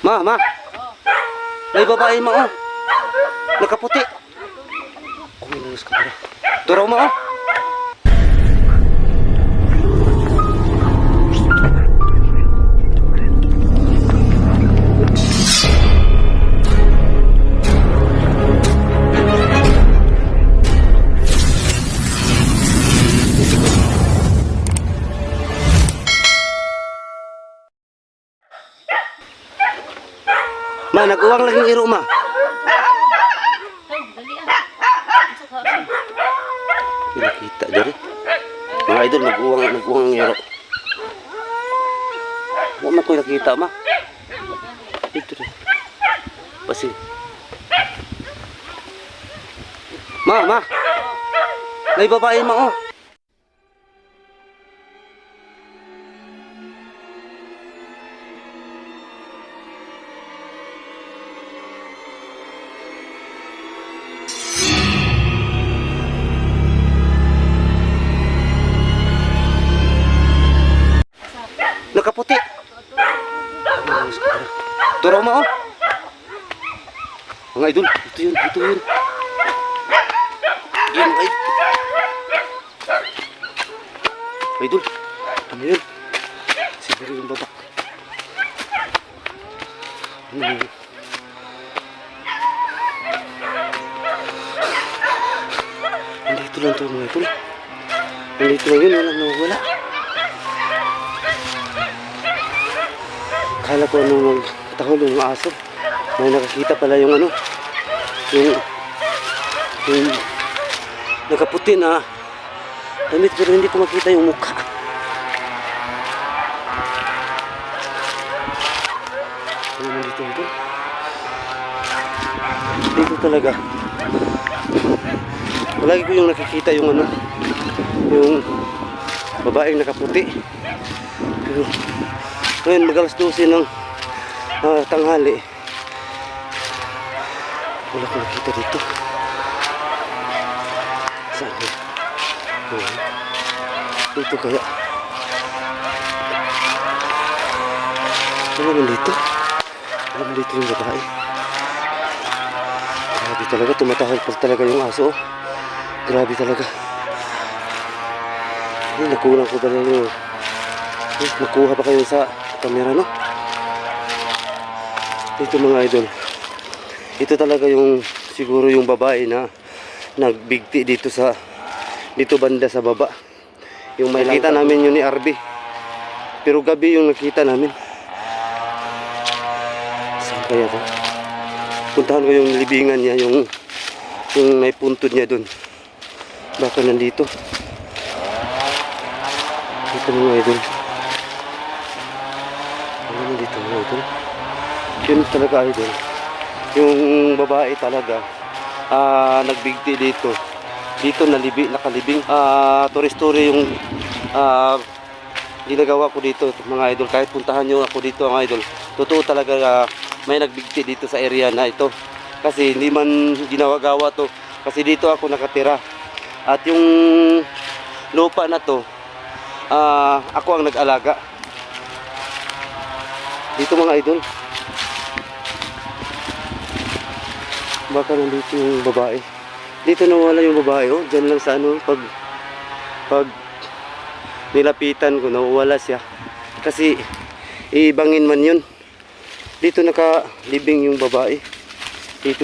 Ma. May babae ma oh. Nakaputi. Kumilos ka pala. Duraw ma oh. Ma, nag-uwang lang yung iro, ma. Nakita dyan eh. Mga idol, nag-uwang yung iro. Huwag man ko nakita, ma. Ito rin. Pasin. Ma. May babae, ma, oh. Nakaputi. Turo mo oh. Mga idol, ito yun. Yan mga idol. Idol, ano yun? Siguro yung babak. Ano yun? Nandito lang ito mga idol. Nandito lang yun, walang nawawala. Akala ko anong magkatahol yung aso. May nakakita pala yung ano. Yung nakaputi na damit pero hindi ko makita yung mukha. Ano naman dito ito? Dito talaga. Palagi ko yung nakikita yung ano. Yung babaeng nakaputi. Pero ngayon mag-alas 12 ng tanghali. Wala ko nakita dito. Saan yun? Dito kaya. Ano naman dito? Ano naman dito yung babae? Grabe talaga. Tumatahol pa talaga yung aso. Grabe talaga. Nakulang ko pala yung nakuha pa kayo sa camera, no? Ito mga idol, ito talaga yung siguro yung babae na nagbigti dito banda sa baba. Yung may nakita namin yun ni RB, pero gabi yung nakita namin. Saan kaya to? Puntahan ko yung libingan niya, yung may puntod niya dun. Baka nandito. Ito mga idol. Dito mga idol. Yun talaga idol. Yung babae talaga nagbigti dito. Dito nakalibing. Story yung ginagawa ko dito mga idol. Kahit puntahan nyo ako dito mga idol. Totoo talaga may nagbigti dito sa area na ito. Kasi hindi man ginawa-gawa to. Kasi dito ako nakatira. At yung lupa na to ako ang nag-alaga. Dito mga idol. Baka nandito yung babae. Dito nawala yung babae oh. Diyan lang sa ano. Pag nilapitan ko nawala siya. Kasi ibangin man yun. Dito nakalibing yung babae. Dito.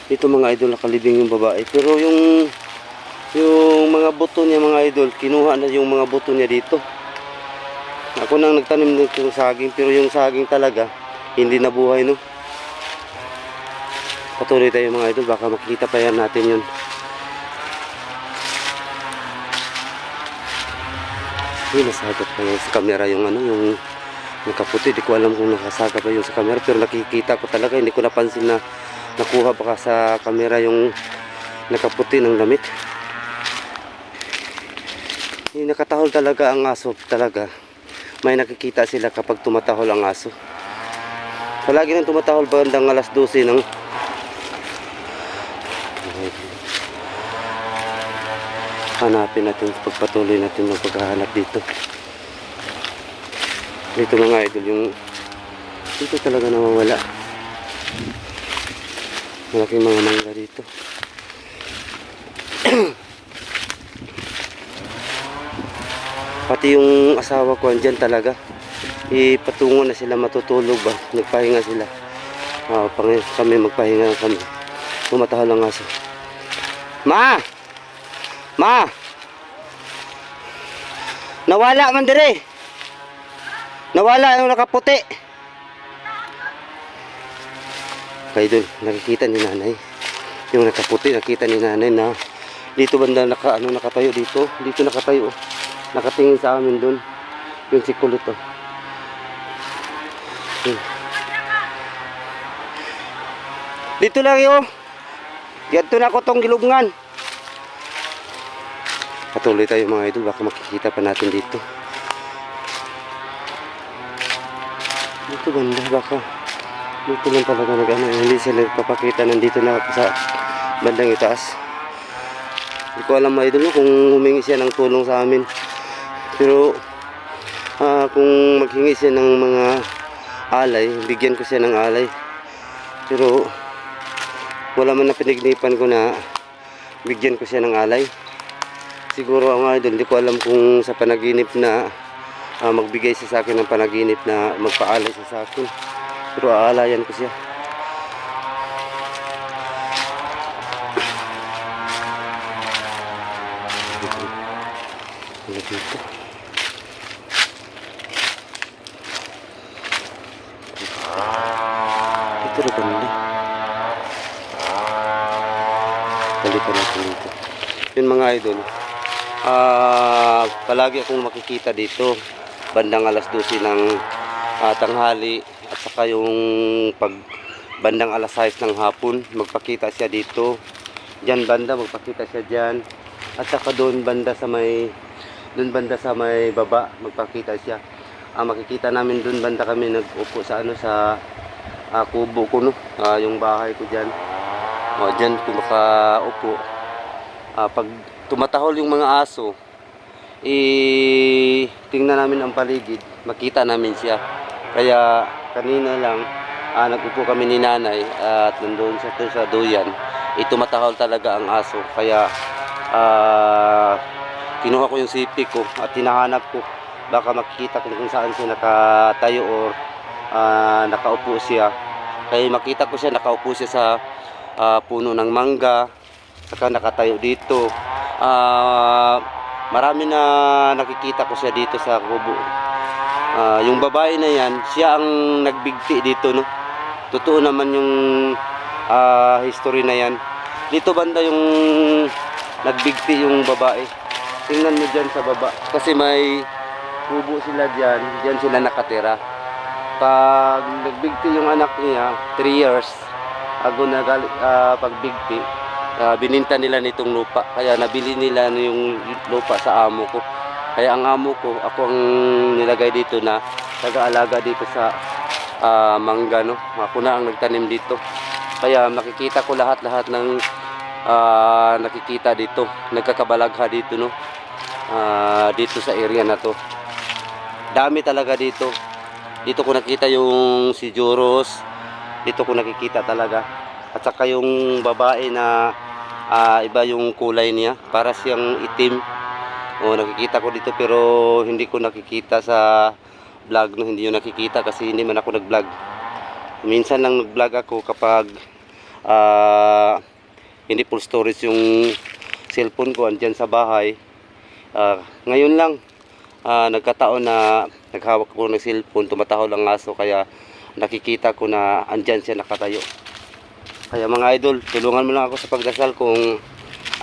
Dito mga idol nakalibing yung babae. Pero yung mga buto niya mga idol. Kinuha na yung mga buto niya dito. Ako nang nagtanim ng saging, pero yung saging talaga hindi nabuhay, no? Patuloy tayo mga idol, baka makita pa yan natin yun. Nasagap pa yun sa camera yung ano, yung nakaputi. Di ko alam kung nakasagap pa yun sa camera, pero nakikita ko talaga, hindi ko napansin na nakuha baka sa camera yung nakaputi ng damit. Nakatahol talaga ang aso talaga. May nakikita sila kapag tumatahol ang aso. Palagi nang tumatahol bandang alas 12 ng hanapin natin, pagpatuloy natin ng paghahanap dito. Dito mga idol yung Dito talaga nawawala. Malaking mga mangga dito. Pati yung asawa ko andyan talaga. Ipatungo na sila matutulog ba. Nagpahinga sila. Kami magpahinga kami. Tumataho lang aso. Ma! Ma! Nawala man dire. Nawala yung nakaputi. Kaya doon, nakikita ni nanay. Yung nakaputi, nakita ni nanay na dito banda nakatayo dito. Dito nakatayo. Nakatingin sa amin doon. Yung si Kulot oh. Dito lang yun. Dito na ako tong gilubngan. Patuloy tayo mga idol. Baka makikita pa natin dito. Dito banda baka. Dito lang talaga hindi sila nagpapakita. Nandito na ako sa bandang itaas. Hindi ko alam mga idol kung humingi siya ng tulong sa amin. Pero kung maghingi siya ng mga alay, bigyan ko siya ng alay. Pero wala man na pinagnipan ko na bigyan ko siya ng alay. Siguro ang idol, hindi ko alam kung sa panaginip na magbigay siya sa akin ng panaginip na magpaalay siya sa akin. Pero aalayan ko siya. Dito. Ito rin banda. Balikan natin dito. Yun mga idol. Palagi akong makikita dito. Bandang alas 12 ng tanghali. At saka yung bandang alas 6 ng hapon. Magpakita siya dito. Diyan banda, magpakita siya dyan. At saka doon banda sa may baba, magpakita siya. Makikita namin doon banda kami nag-upo sa kubo ko no. Yung bahay ko diyan. Diyan ko makaupo. Pag tumatahol yung mga aso, tingnan namin ang paligid, makita namin siya. Kaya kanina lang nag-upo kami ni nanay at nandoon sa duyan. Tumatahol talaga ang aso. Kaya kinuha ko yung sipi ko at hinahanap ko. Baka makikita ko kung saan siya nakatayo or nakaupo siya. Kaya makita ko siya, nakaupo siya sa puno ng mangga. Saka nakatayo dito. Marami na nakikita ko siya dito sa kubo. Yung babae na yan, siya ang nagbigti dito, no? Totoo naman yung history na yan. Dito banda yung nagbigti yung babae. Tingnan mo dyan sa baba. Kasi may kubo sila dyan. Dyan sila nakatira. Pag nagbigti yung anak niya, 3 years ago na pagbigti, bininta nila nitong lupa. Kaya nabili nila yung lupa sa amo ko. Kaya ang amo ko, ako ang nilagay dito na taga-alaga dito sa mangga, no? Ako na ang nagtanim dito. Kaya makikita ko lahat-lahat ng nakikita dito. Nagkakabalagha dito, no? Dito sa area na to. Dami talaga dito. Dito ko nakita yung si Joros. Dito ko nakikita talaga. At saka yung babae na iba yung kulay niya. Para siyang itim. Nakikita ko dito pero hindi ko nakikita sa vlog, no? Hindi yung nakikita kasi hindi man ako nag-vlog. Minsan lang nag-vlog ako kapag hindi full storage yung cellphone ko andyan sa bahay. Ngayon lang nagkataon na naghawak ko ng cellphone, tumatahol ang aso, kaya nakikita ko na andyan siya nakatayo. Kaya mga idol, tulungan mo lang ako sa pagdasal kung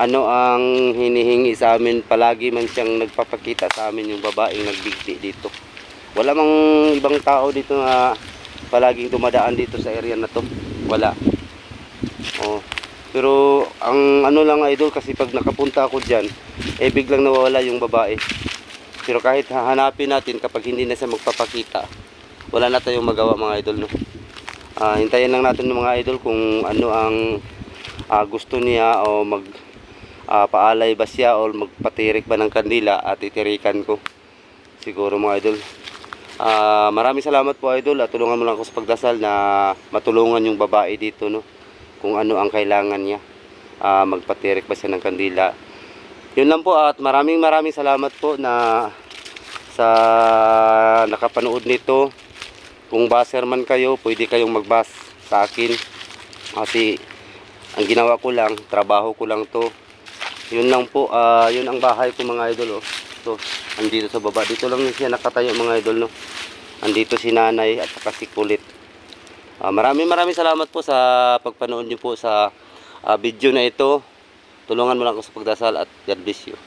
ano ang hinihingi sa amin. Palagi man siyang nagpapakita sa amin yung babaeng nagbigti dito. Wala mang ibang tao dito na palaging dumadaan dito sa area na to. Wala. Pero ang ano lang idol, kasi pag nakapunta ako dyan, biglang nawawala yung babae. Pero kahit hahanapin natin, kapag hindi na siya magpapakita, wala na tayong magawa mga idol, no? Hintayin lang natin mga idol kung ano ang gusto niya, o paalay ba siya o magpatirik ba ng kandila at itirikan ko. Siguro mga idol, Maraming salamat po idol, at tulungan mo lang ako sa pagdasal na matulungan yung babae dito, no, kung ano ang kailangan niya. Magpatirik ba siya ng kandila. Yun lang po, at maraming salamat po na sa nakapanood nito. Kung baser man kayo, pwede kayong magbas sa akin, kasi ang ginawa ko lang, trabaho ko lang to. Yun lang po, yun ang bahay ko mga idol, oh. So, andito sa baba, dito lang siya nakatayo mga idol, no. Andito si nanay at saka si Kulit. Maraming salamat po sa pagpanood niyo po sa video na ito. Tulungan mo lang ako sa pagdasal, at God bless you.